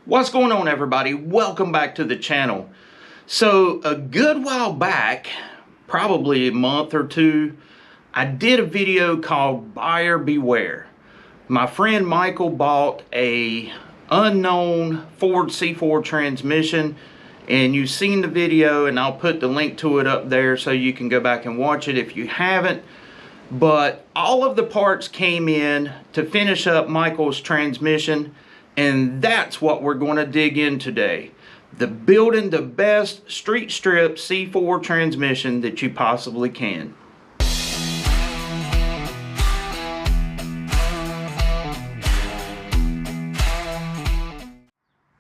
What's going on, everybody? Welcome back to the channel. So a good while back, probably a month or two, I did a video called Buyer Beware. My friend Michael bought a unknown Ford C4 transmission, and you've seen the video, and I'll put the link to it up there so you can go back and watch it if you haven't. But all of the parts came in to finish up Michael's transmission, and that's what we're going to dig in today. Building the best street strip C4 transmission that you possibly can.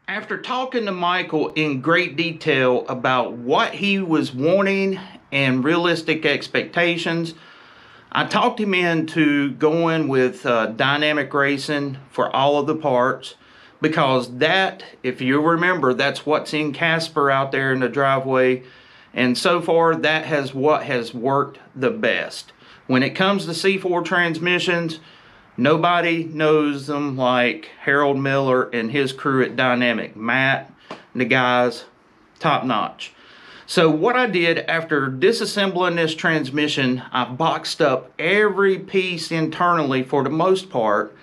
After talking to Michael in great detail about what he was wanting and realistic expectations, I talked him into going with dynamic racing for all of the parts, because that, if you remember, that's what's in Casper out there in the driveway, and so far that has what has worked the best. When it comes to C4 transmissions, nobody knows them like Harold Miller and his crew at Dynamic. Matt and the guys, top notch. So what I did after disassembling this transmission, I boxed up every piece internally for the most part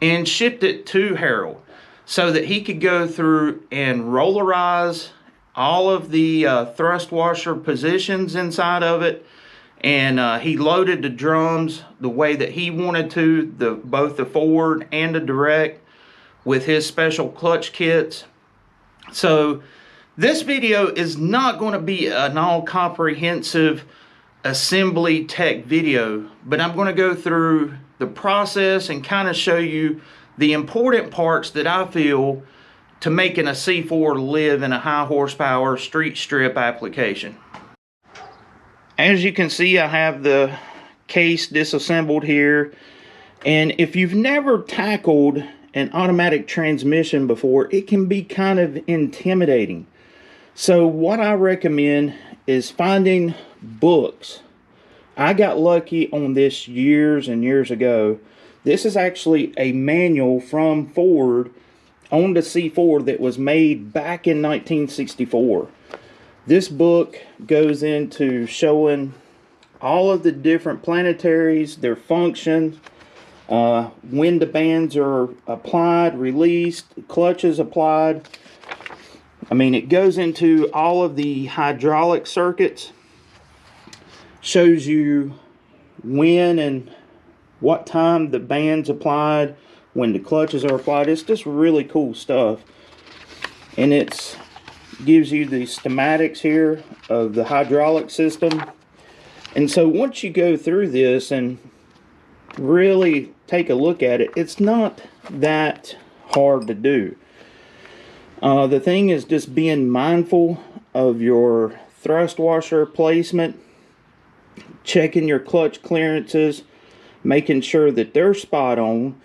and shipped it to Harold so that he could go through and rollerize all of the thrust washer positions inside of it. And he loaded the drums the way that he wanted to, both the forward and the direct, with his special clutch kits. So this video is not going to be an all-comprehensive assembly tech video, but I'm going to go through the process and kind of show you the important parts that I feel to making a C4 live in a high horsepower street strip application. As you can see, I have the case disassembled here, and if you've never tackled an automatic transmission before, it can be kind of intimidating. So what I recommend is finding books. I got lucky on this years and years ago. This is actually a manual from Ford on the C4 that was made back in 1964. This book goes into showing all of the different planetaries, their functions, when the bands are applied, released, clutches applied. I mean, it goes into all of the hydraulic circuits, shows you when and what time the band's applied, when the clutches are applied. It's just really cool stuff. And it gives you the schematics here of the hydraulic system. And so once you go through this and really take a look at it, it's not that hard to do. The thing is just being mindful of your thrust washer placement, checking your clutch clearances, making sure that they're spot on,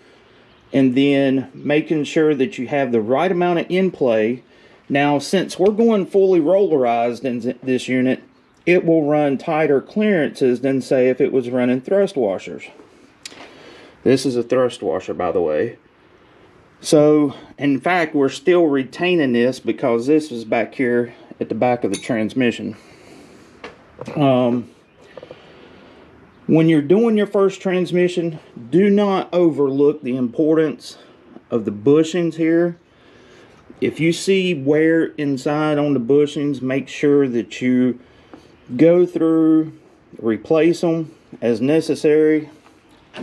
and then making sure that you have the right amount of in play. Now, since we're going fully rollerized in this unit, it will run tighter clearances than, say, if it was running thrust washers. This is a thrust washer, by the way. So, in fact, we're still retaining this because this is back here at the back of the transmission. When you're doing your first transmission, do not overlook the importance of the bushings here. If you see wear inside on the bushings, make sure that you go through, replace them as necessary.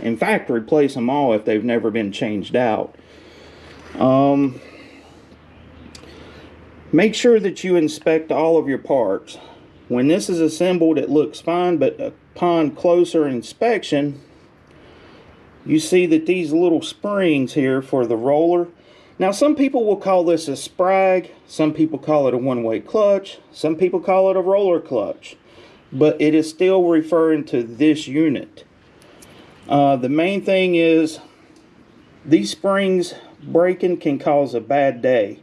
In fact, replace them all if they've never been changed out. Make sure that you inspect all of your parts. When this is assembled, it looks fine, but upon closer inspection, you see that these little springs here for the roller. Now, some people will call this a sprag, some people call it a one-way clutch, some people call it a roller clutch, but it is still referring to this unit. The main thing is these springs breaking can cause a bad day,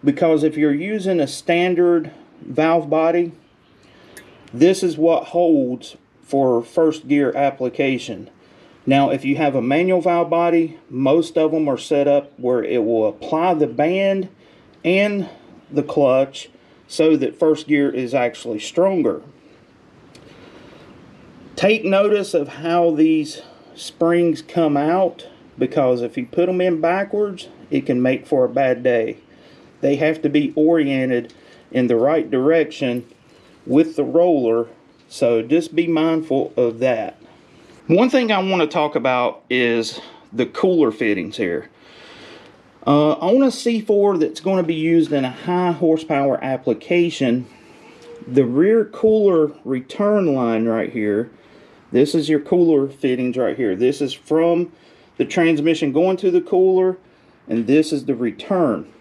because if you're using a standard valve body, this is what holds for first gear application. Now, if you have a manual valve body, most of them are set up where it will apply the band and the clutch so that first gear is actually stronger. Take notice of how these springs come out, because if you put them in backwards, it can make for a bad day. They have to be oriented in the right direction with the roller, so just be mindful of that. One thing I want to talk about is the cooler fittings here. On a C4 that's going to be used in a high horsepower application, the rear cooler return line right here, this is your cooler fittings right here. This is from the transmission going to the cooler, and this is the return.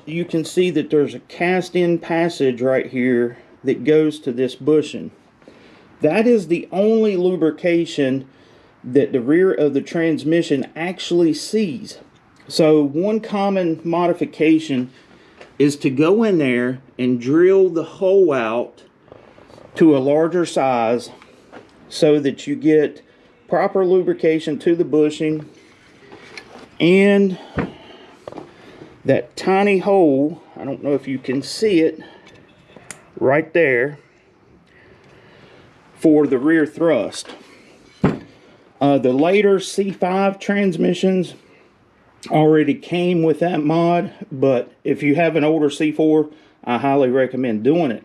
You can see that there's a cast-in passage right here that goes to this bushing. That is the only lubrication that the rear of the transmission actually sees. So one common modification is to go in there and drill the hole out to a larger size so that you get proper lubrication to the bushing, and that tiny hole, I don't know if you can see it right there, for the rear thrust. The later C5 transmissions already came with that mod, but if you have an older C4, I highly recommend doing it.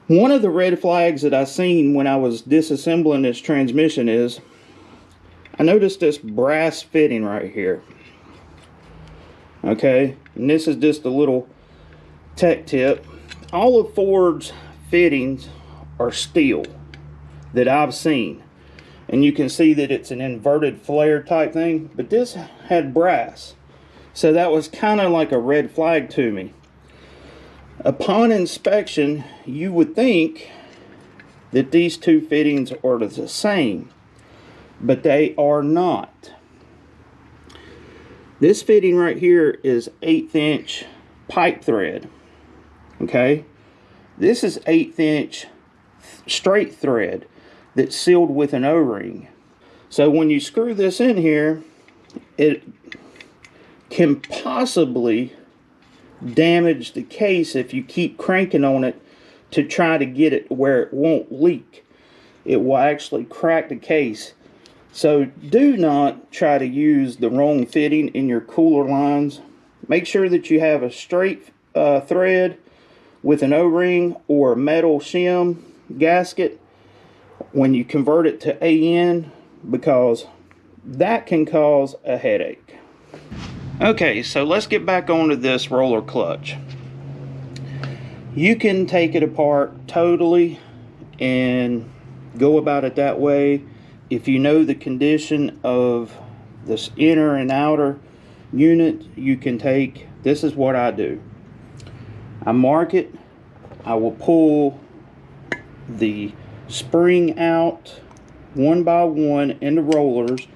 One of the red flags that I seen when I was disassembling this transmission is I noticed this brass fitting right here. Okay, and this is just a little tech tip. All of Ford's fittings are steel that I've seen, and you can see that it's an inverted flare type thing, but this had brass, so that was kind of like a red flag to me. Upon inspection, you would think that these two fittings are the same, but they are not. This fitting right here is 1/8 inch pipe thread. Okay, this is 1/8 inch straight thread that's sealed with an O-ring. So when you screw this in here, it can possibly damage the case if you keep cranking on it to try to get it where it won't leak. It will actually crack the case. So do not try to use the wrong fitting in your cooler lines. Make sure that you have a straight thread with an O-ring or a metal shim gasket when you convert it to AN, because that can cause a headache. Okay, so let's get back onto this roller clutch. You can take it apart totally and go about it that way. If you know the condition of this inner and outer unit, you can take, this is what I do. I mark it, I will pull the spring out one by one in the rollers,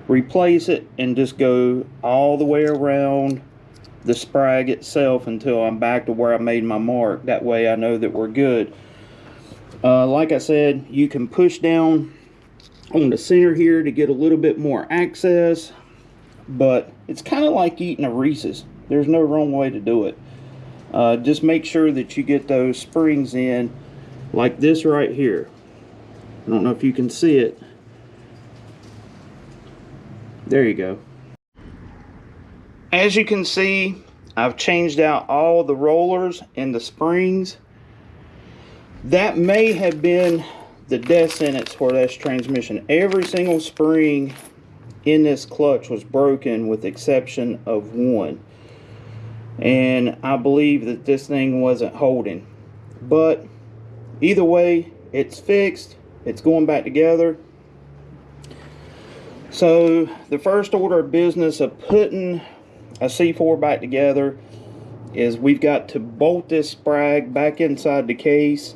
replace it, and just go all the way around the sprag itself until I'm back to where I made my mark. That way I know that we're good. Like I said, you can push down on the center here to get a little bit more access, but it's kind of like eating a Reese's. There's no wrong way to do it. Just make sure that you get those springs in like this right here. I don't know if you can see it. There you go. As you can see, I've changed out all the rollers and the springs. That may have been the death sentence for this transmission. Every single spring in this clutch was broken with the exception of one. And I believe that this thing wasn't holding. But either way, it's fixed. It's going back together. So the first order of business of putting a C4 back together is we've got to bolt this sprag back inside the case,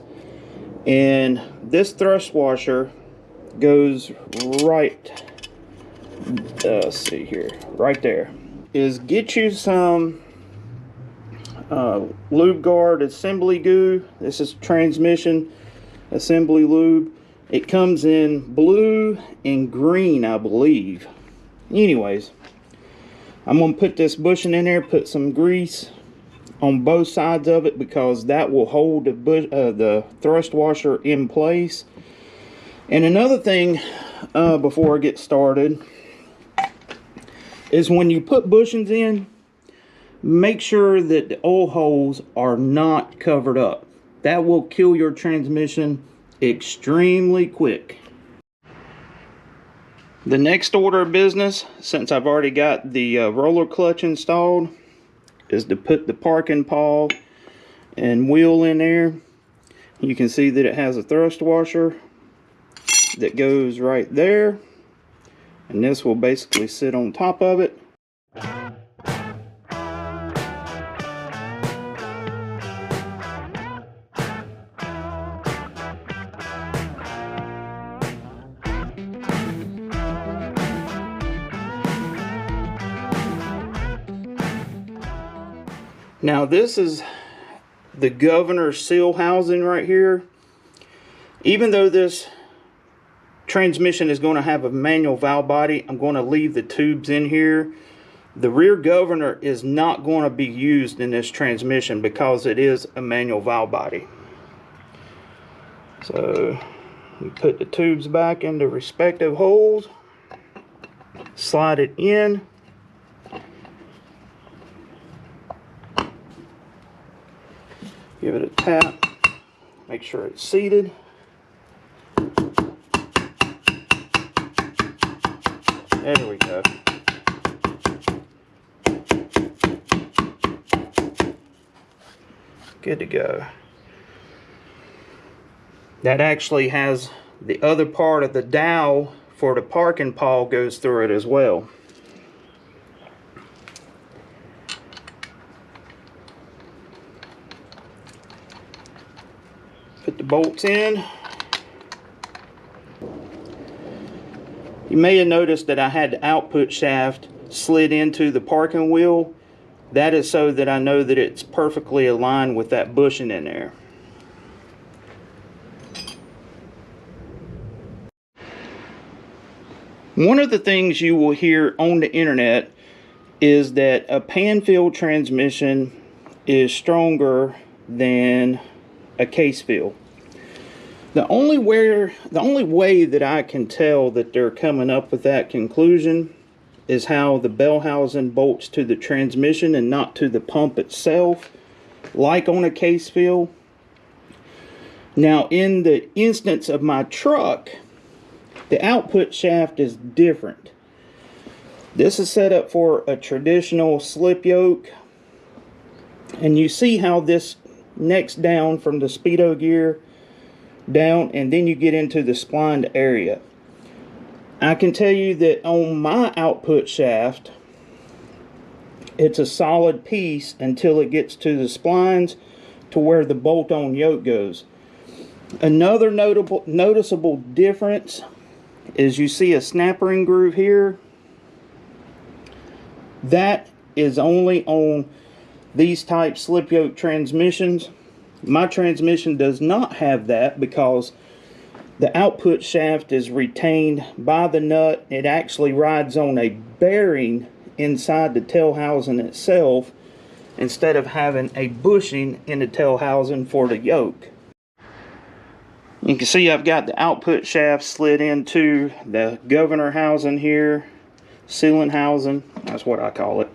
and this thrust washer goes right, let's see here, right there. Is get you some lube guard assembly goo. This is transmission assembly lube. It comes in blue and green, I believe. Anyways, I'm going to put this bushing in there, put some grease on both sides of it, because that will hold the thrust washer in place. And another thing, before I get started, is when you put bushings in, make sure that the oil holes are not covered up. That will kill your transmission extremely quick. The next order of business, since I've already got the roller clutch installed, is to put the parking pawl and wheel in there. You can see that it has a thrust washer that goes right there, and this will basically sit on top of it. Now this is the governor seal housing right here. Even though this transmission is going to have a manual valve body, I'm going to leave the tubes in here. The rear governor is not going to be used in this transmission because it is a manual valve body. So we put the tubes back into respective holes, slide it in. Give it a tap, make sure it's seated. There we go. Good to go. That actually has the other part of the dowel for the parking pawl goes through it as well. Put the bolts in. You may have noticed that I had the output shaft slid into the parking wheel. That is so that I know that it's perfectly aligned with that bushing in there. One of the things you will hear on the internet is that a pan-filled transmission is stronger than a case fill. The only way that I can tell that they're coming up with that conclusion is how the bell housing bolts to the transmission and not to the pump itself, like on a case fill. Now, in the instance of my truck, the output shaft is different. This is set up for a traditional slip yoke, and you see how this necks down from the speedo gear down, and then you get into the splined area. I can tell you that on my output shaft, it's a solid piece until it gets to the splines to where the bolt-on yoke goes. Another noticeable difference is you see a snap ring groove here. That is only on these type slip yoke transmissions. My transmission does not have that because the output shaft is retained by the nut. It actually rides on a bearing inside the tail housing itself instead of having a bushing in the tail housing for the yoke. You can see I've got the output shaft slid into the governor housing here, sealing housing, that's what I call it.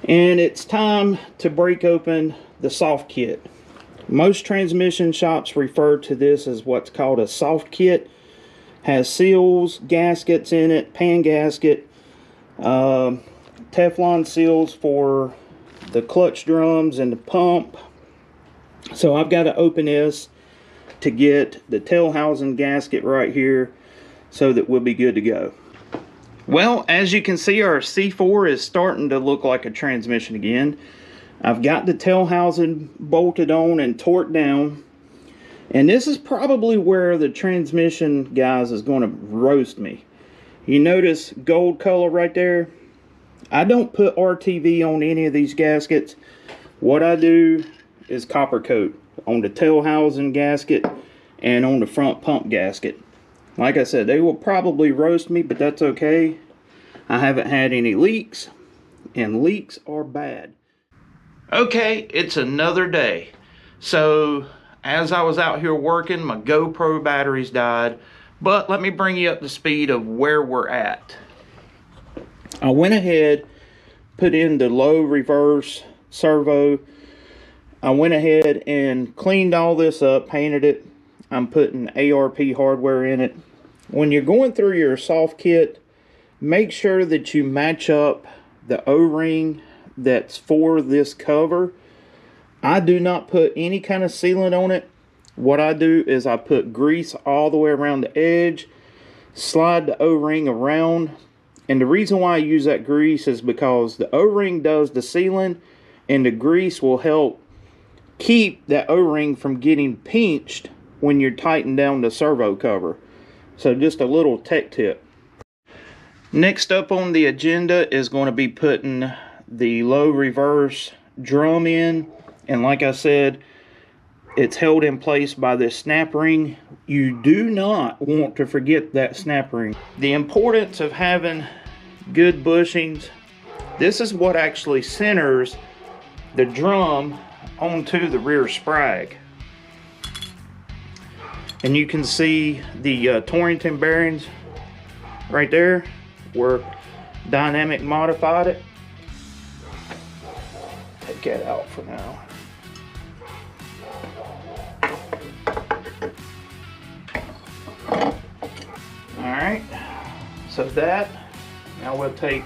And it's time to break open the soft kit. Most transmission shops refer to this as what's called a soft kit. Has seals, gaskets in it, pan gasket, Teflon seals for the clutch drums and the pump. So I've got to open this to get the tail housing gasket right here so that we'll be good to go. Well, as you can see, our C4 is starting to look like a transmission again. I've got the tail housing bolted on and torqued down, and this is probably where the transmission guys is going to roast me. You notice gold color right there? I don't put RTV on any of these gaskets. What I do is copper coat on the tail housing gasket and on the front pump gasket. Like I said, they will probably roast me, but that's okay. I haven't had any leaks. and leaks are bad. Okay, it's another day. So as I was out here working, my GoPro batteries died, but let me bring you up to speed of where we're at. I went ahead, put in the low reverse servo. I went ahead and cleaned all this up, painted it. I'm putting ARP hardware in it. When you're going through your soft kit, make sure that you match up the O-ring that's for this cover. I do not put any kind of sealant on it. What I do is I put grease all the way around the edge, slide the O-ring around, and the reason why I use that grease is because the O-ring does the sealing, and the grease will help keep that O-ring from getting pinched when you're tightening down the servo cover. So just a little tech tip. Next up on the agenda is going to be putting the low reverse drum in, and like I said, it's held in place by this snap ring. You do not want to forget that snap ring. The importance of having good bushings. This is what actually centers the drum onto the rear sprag. And you can see the Torrington bearings right there where Dynamic modified it. Take that out for now. Alright, so that, now we'll take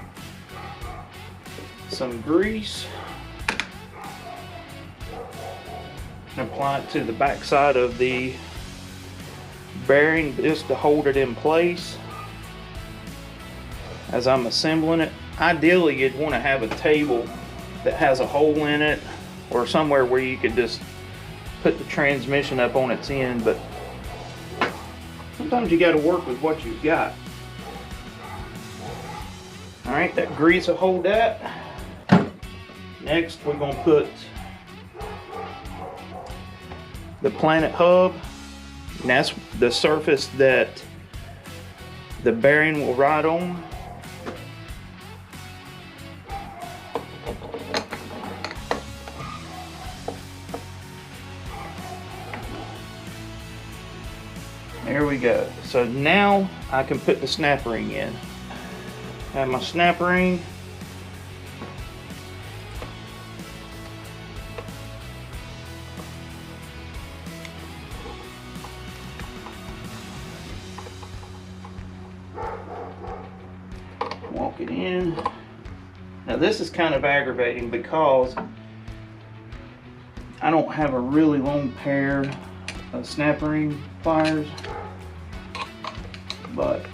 some grease and apply it to the back side of the bearing just to hold it in place as I'm assembling it. Ideally, you'd want to have a table that has a hole in it or somewhere where you could just put the transmission up on its end, but sometimes you got to work with what you've got. Alright, that grease will hold that. Next, we're going to put the planet hub, and that's the surface that the bearing will ride on. There we go. So now I can put the snap ring in. Have my snap ring. Walk it in. Now this is kind of aggravating because I don't have a really long pair of snap ring pliers, but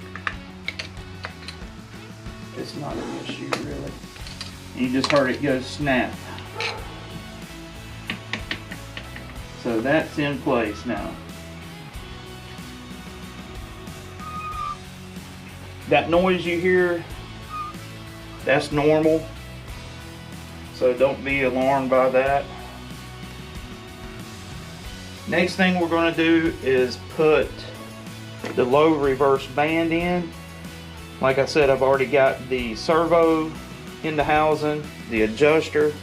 it's not an issue really. You just heard it go snap. So that's in place now. That noise you hear, that's normal, so don't be alarmed by that. Next thing we're going to do is put the low reverse band in. Like I said, I've already got the servo in the housing, the adjuster.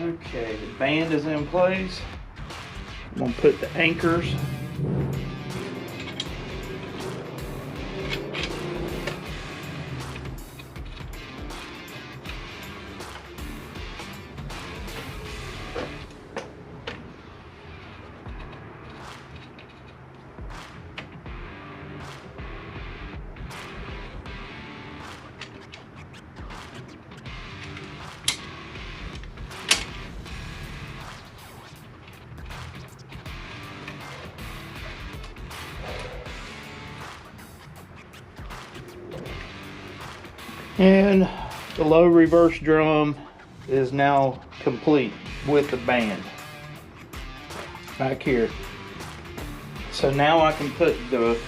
Okay, the band is in place. I'm going to put the anchors. And the low reverse drum is now complete with the band back here. So now I can put the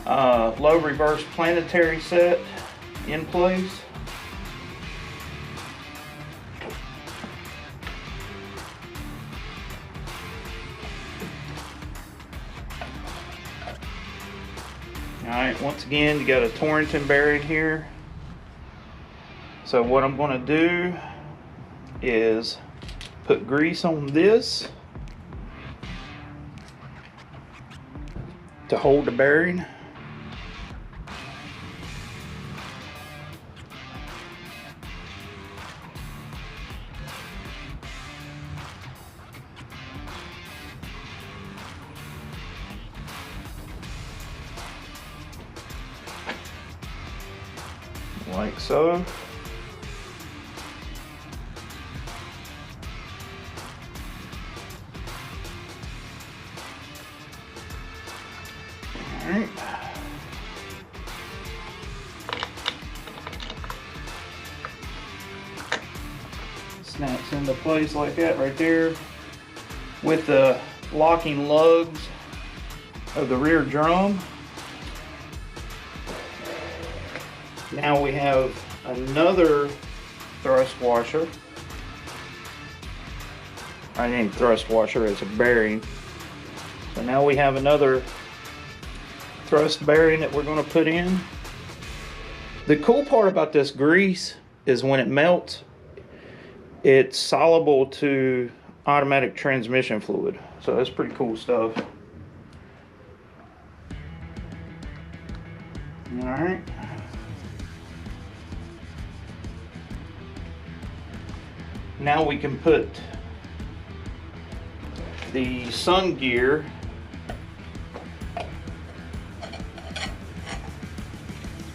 low reverse planetary set in place. Alright, once again, you got a Torrington bearing here. So what I'm going to do is put grease on this to hold the bearing. Like so. Alright. Snaps into place like that right there with the locking lugs of the rear drum. Now we have another thrust washer. I named thrust washer as a bearing. So now we have another thrust bearing that we're going to put in. The cool part about this grease is when it melts, it's soluble to automatic transmission fluid. So that's pretty cool stuff. All right. Now we can put the sun gear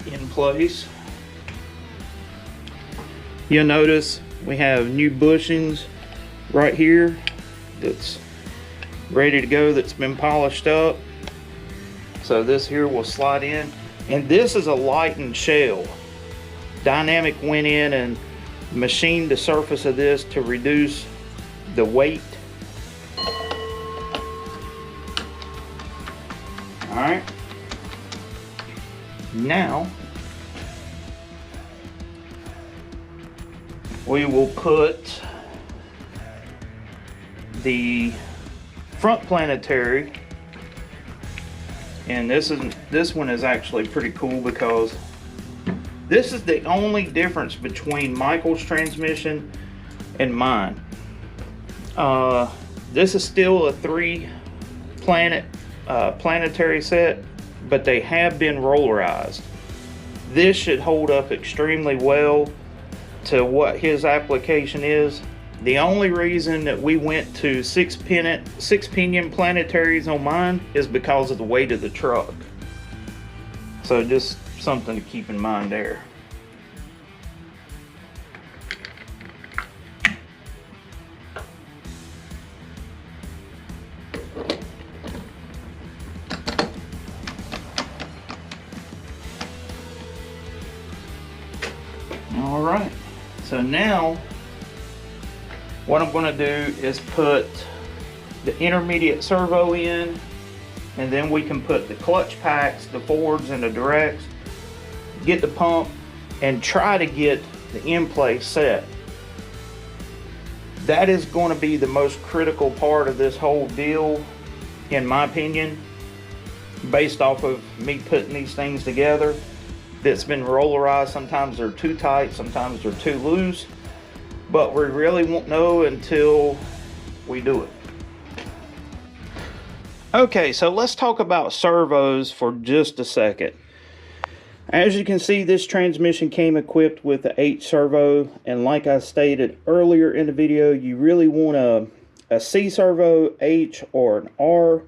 in place. You'll notice we have new bushings right here that's ready to go, that's been polished up. So this here will slide in, and this is a lightened shell. Dynamic went in and machined the surface of this to reduce the weight. Alright, now we will put the front planetary, and this one is actually pretty cool because this is the only difference between Michael's transmission and mine. This is still a 3-planetary set, but they have been rollerized. This should hold up extremely well to what his application is. The only reason that we went to 6-pinion planetaries on mine is because of the weight of the truck. So just something to keep in mind there. All right, so now what I'm going to do is put the intermediate servo in, and then we can put the clutch packs, the forwards and the directs, get the pump, and try to get the in-place set. That is going to be the most critical part of this whole deal, in my opinion, based off of me putting these things together. That's been rollerized. Sometimes they're too tight, sometimes they're too loose, but we really won't know until we do it. Okay, so let's talk about servos for just a second. As you can see, this transmission came equipped with the H servo, and like I stated earlier in the video, you really want a C servo, H, or an R.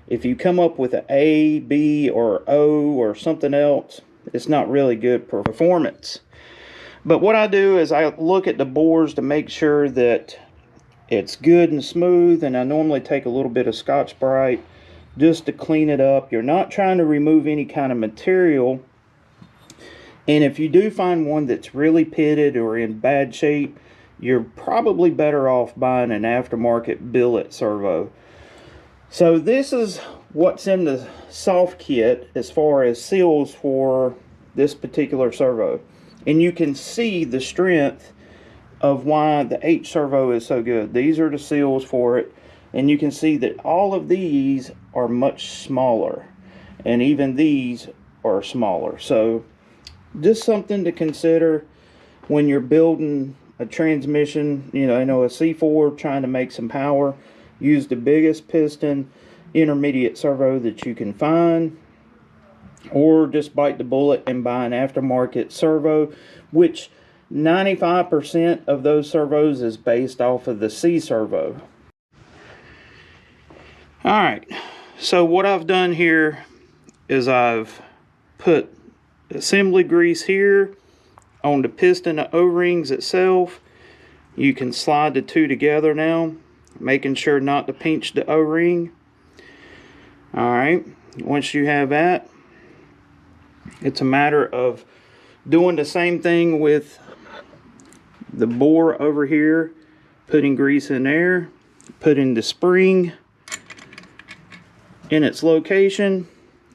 If you come up with an A, B, or O, or something else, it's not really good performance. But what I do is I look at the bores to make sure that it's good and smooth, and I normally take a little bit of Scotch-Brite just to clean it up. You're not trying to remove any kind of material, and if you do find one that's really pitted or in bad shape, you're probably better off buying an aftermarket billet servo. So this is what's in the soft kit as far as seals for this particular servo. And you can see the strength of why the H servo is so good. These are the seals for it. And you can see that all of these are much smaller. And even these are smaller. So just something to consider when you're building a transmission. You know, a C4 trying to make some power. Use the biggest piston intermediate servo that you can find, or just bite the bullet and buy an aftermarket servo, which 95% of those servos is based off of the C servo. Alright, so what I've done here is I've put assembly grease here on the piston O-rings itself. You can slide the two together now, making sure not to pinch the O-ring. Alright, once you have that, it's a matter of doing the same thing with the bore over here, putting grease in there, putting the spring in its location,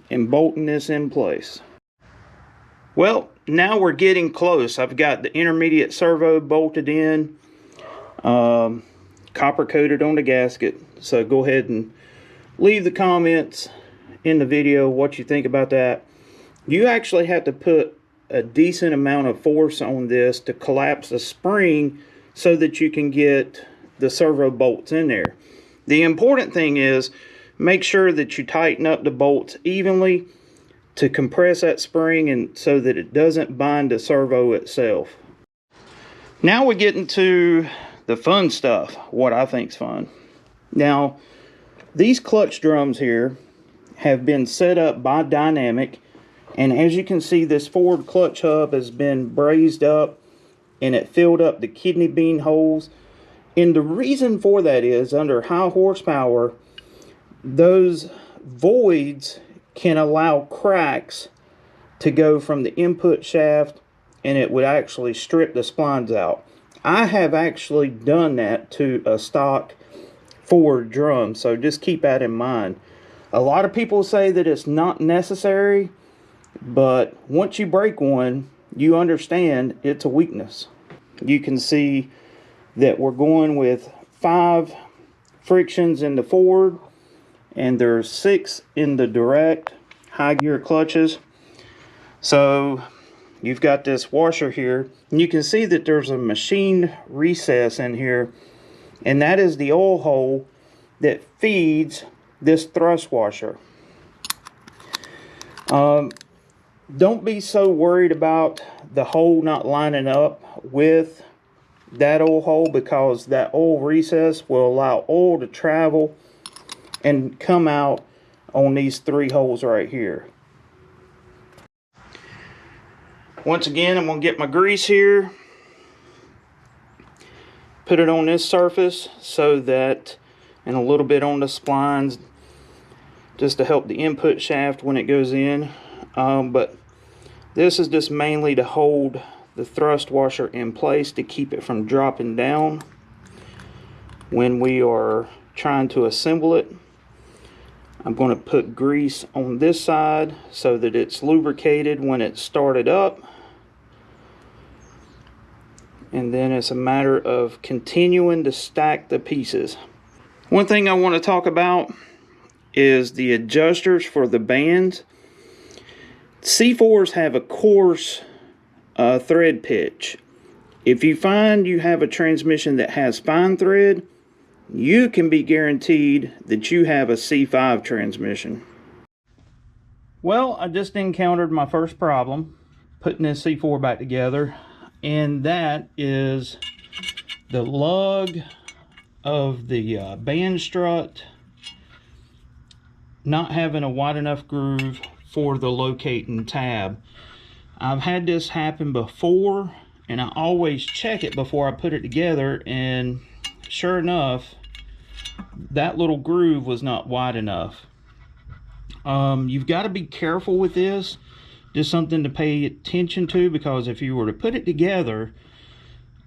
and bolting this in place. Well, now we're getting close. I've got the intermediate servo bolted in, copper coated on the gasket. So go ahead and leave the comments in the video what you think about that. You actually have to put a decent amount of force on this to collapse the spring so that you can get the servo bolts in there. The important thing is make sure that you tighten up the bolts evenly to compress that spring and so that it doesn't bind the servo itself. Now we're getting to the fun stuff, what I think's fun. Now, these clutch drums here have been set up by Dynamic, and as you can see, this forward clutch hub has been brazed up and it filled up the kidney bean holes. And the reason for that is, under high horsepower, those voids can allow cracks to go from the input shaft, and it would actually strip the splines out. I have actually done that to a stock forward drum, so just keep that in mind. A lot of people say that it's not necessary, but once you break one, you understand it's a weakness. You can see that we're going with 5 frictions in the forward, and there's 6 in the direct high gear clutches. So you've got this washer here, and you can see that there's a machined recess in here, and that is the oil hole that feeds this thrust washer. Don't be so worried about the hole not lining up with that oil hole, because that oil recess will allow oil to travel and come out on these 3 holes right here. Once again, I'm going to get my grease here, put it on this surface so that, and a little bit on the splines just to help the input shaft when it goes in. But this is just mainly to hold the thrust washer in place to keep it from dropping down when we are trying to assemble it. I'm going to put grease on this side so that it's lubricated when it's started up. And then it's a matter of continuing to stack the pieces. One thing I want to talk about is the adjusters for the bands. C4s have a coarse thread pitch. If you find you have a transmission that has fine thread, you can be guaranteed that you have a C5 transmission. Well, I just encountered my first problem putting this C4 back together, and that is the lug of the band strut not having a wide enough groove for the locating tab. I've had this happen before, and I always check it before I put it together, and sure enough, that little groove was not wide enough. You've got to be careful with this. Just something to pay attention to, because if you were to put it together,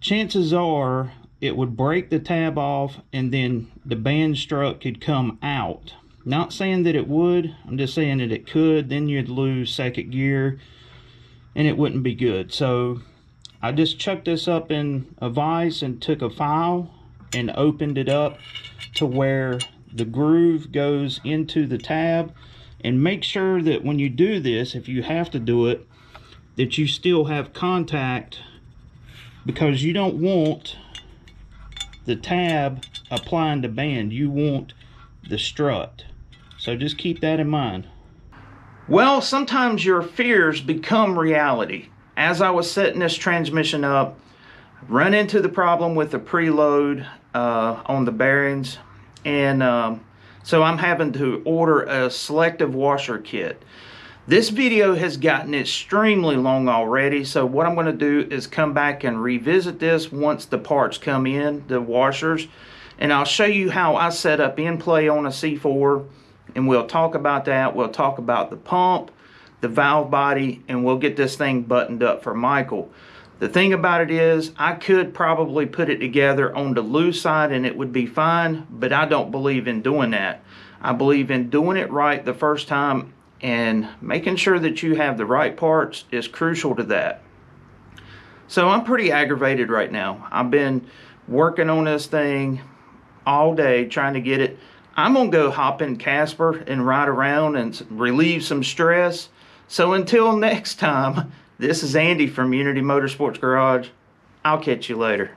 chances are it would break the tab off and then the band strut could come out. Not saying that it would, I'm just saying that it could. Then you'd lose second gear and it wouldn't be good. So I just chucked this up in a vise and took a file and opened it up to where the groove goes into the tab. And make sure that when you do this, if you have to do it, that you still have contact, because you don't want the tab applying the band, you want the strut. So just keep that in mind. Well, sometimes your fears become reality. As I was setting this transmission up, run into the problem with the preload on the bearings, and so I'm having to order a selective washer kit. This video has gotten extremely long already, so what I'm going to do is come back and revisit this once the parts come in, the washers, and I'll show you how I set up in play on a C4, and we'll talk about that. We'll talk about the pump, the valve body, and we'll get this thing buttoned up for Michael. The thing about it is, I could probably put it together on the loose side and it would be fine, but I don't believe in doing that. I believe in doing it right the first time, and making sure that you have the right parts is crucial to that. So I'm pretty aggravated right now. I've been working on this thing all day trying to get it. I'm gonna go hop in Casper and ride around and relieve some stress. So until next time, this is Andy from Unity Motorsports Garage. I'll catch you later.